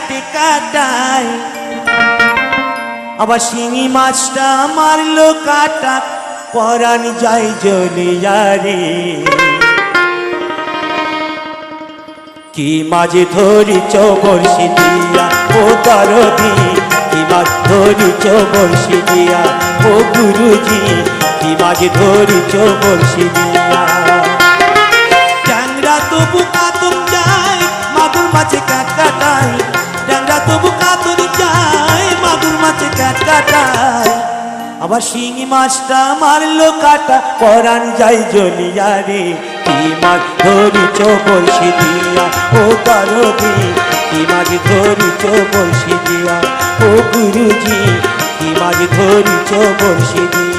কাটে কাটায় আবার শিঙি মাছটা মারলো কাটা পরাণ যায় জ্বলিয়া রে কি মাঝে ধরিছ বর্ষি দিয়া ও দরদি কি মাছ ধরিছ বর্ষি দিয়া ও গুরুজি কি মাঝে ধরিছ বর্ষি দিয়া ট্যাংরা তবু কাতর যায় মাগুর মাছে কাট কাটায় ট্যাংরা তবু কাতর যায় মাগুর মাছে কাট কাটায় আবার শিঙি মাছটা মারলো কাটা পরাণ যায় জ্বলিয়া রে কি মাছ ধরিছ বর্ষি দিয়া ও দরদি কি মাছ ধরিছ বর্ষি দিয়া ও গুরুজি কি মাছ ধরিছ বর্ষি দিয়া